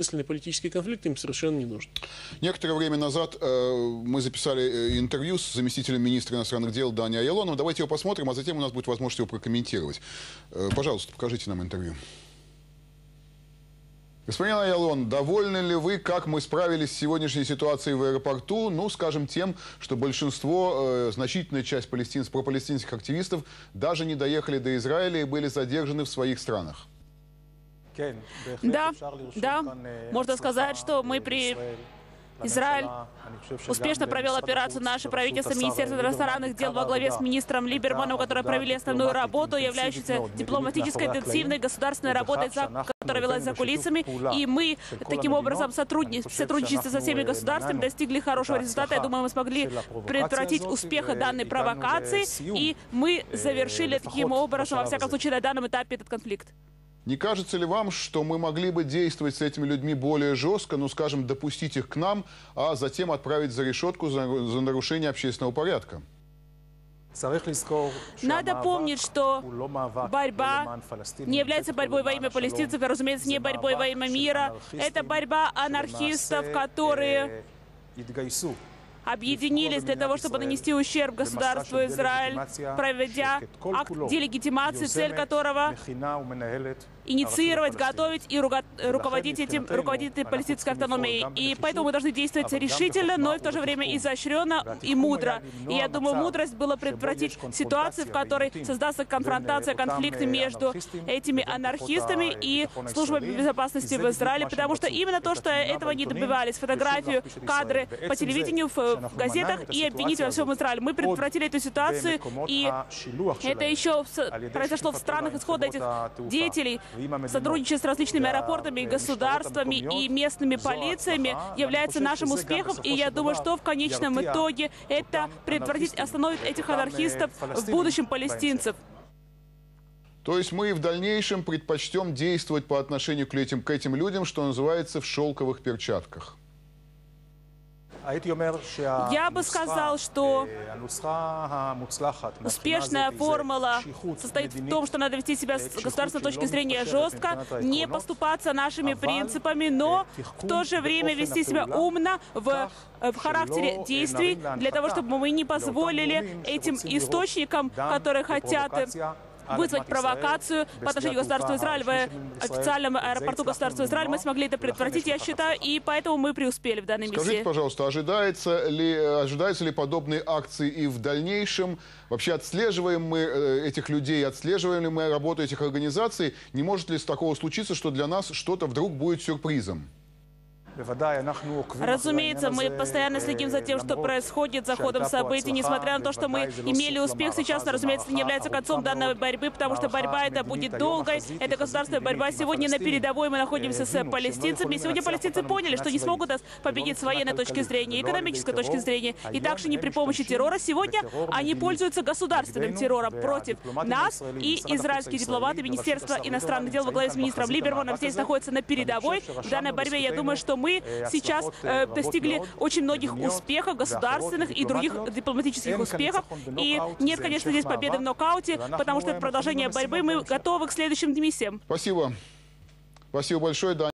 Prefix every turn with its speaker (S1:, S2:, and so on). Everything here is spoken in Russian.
S1: Бессмысленный политический конфликт им совершенно не нужен.
S2: Некоторое время назад мы записали интервью с заместителем министра иностранных дел Дани Аялоном. Давайте его посмотрим, а затем у нас будет возможность его прокомментировать. Пожалуйста, покажите нам интервью. Господин Аялон, довольны ли вы, как мы справились с сегодняшней ситуацией в аэропорту? Ну, скажем, тем, что большинство, значительная часть пропалестинских активистов даже не доехали до Израиля и были задержаны в своих странах.
S3: Да, можно сказать, что Израиль успешно провел операцию. Наше правительство, Министерство иностранных дел во главе с министром Либерманом, которые провели основную работу, являющуюся дипломатической интенсивной государственной работой, которая велась за кулисами. И мы таким образом в сотрудничестве со всеми государствами достигли хорошего результата. Я думаю, мы смогли предотвратить успех данной провокации, и мы завершили таким образом, во всяком случае, на данном этапе этот конфликт.
S2: Не кажется ли вам, что мы могли бы действовать с этими людьми более жестко, ну, скажем, допустить их к нам, а затем отправить за решетку за нарушение общественного порядка?
S3: Надо помнить, что борьба не является борьбой во имя палестинцев, и, разумеется, не борьбой во имя мира. Это борьба анархистов, которые объединились для того, чтобы нанести ущерб государству Израиль, проведя акт делегитимации, цель которого инициировать, готовить и руководить этой палестинской автономией. И поэтому мы должны действовать решительно, но и в то же время изощренно и мудро. И я думаю, мудрость была предотвратить ситуацию, в которой создастся конфронтация, конфликты между этими анархистами и службами безопасности в Израиле, потому что именно то, что этого не добивались, фотографию, кадры по телевидению, в газетах и обвинить во всем Израиле. Мы предотвратили эту ситуацию, и это еще произошло в странах исхода этих деятелей. Сотрудничество с различными аэропортами, государствами и местными полициями является нашим успехом, и я думаю, что в конечном итоге это предотвратить, остановит этих анархистов в будущем палестинцев.
S2: То есть мы в дальнейшем предпочтем действовать по отношению к этим людям, что называется, в шелковых перчатках?
S3: Я бы сказал, что успешная формула состоит в том, что надо вести себя с государственной точки зрения жестко, не поступаться нашими принципами, но в то же время вести себя умно в характере действий, для того, чтобы мы не позволили этим источникам, которые хотят вызвать провокацию по отношению к государству Израиль в официальном аэропорту государства Израиль. Мы смогли это предотвратить, я считаю, и поэтому мы преуспели в данной миссии.
S2: Скажите, пожалуйста, ожидаются ли подобные акции и в дальнейшем? Вообще отслеживаем мы этих людей, отслеживаем ли мы работу этих организаций? Не может ли такого случиться, что для нас что-то вдруг будет сюрпризом?
S3: Разумеется, мы постоянно следим за тем, что происходит за ходом событий. Несмотря на то, что мы имели успех сейчас, разумеется, это не является концом данной борьбы, потому что борьба эта будет долгой. Это государственная борьба. Сегодня на передовой мы находимся с палестинцами. Сегодня палестинцы поняли, что не смогут нас победить с военной точки зрения, экономической точки зрения, и также не при помощи террора. Сегодня они пользуются государственным террором против нас, и израильские дипломаты, Министерство иностранных дел во главе с министром Либерманом здесь находятся на передовой. В данной борьбе, я думаю, что мы сейчас достигли очень многих успехов, государственных и других дипломатических успехов. И нет, конечно, здесь победы в нокауте, потому что это продолжение борьбы. Мы готовы к следующим миссиям.
S2: Спасибо. Спасибо большое, Даня.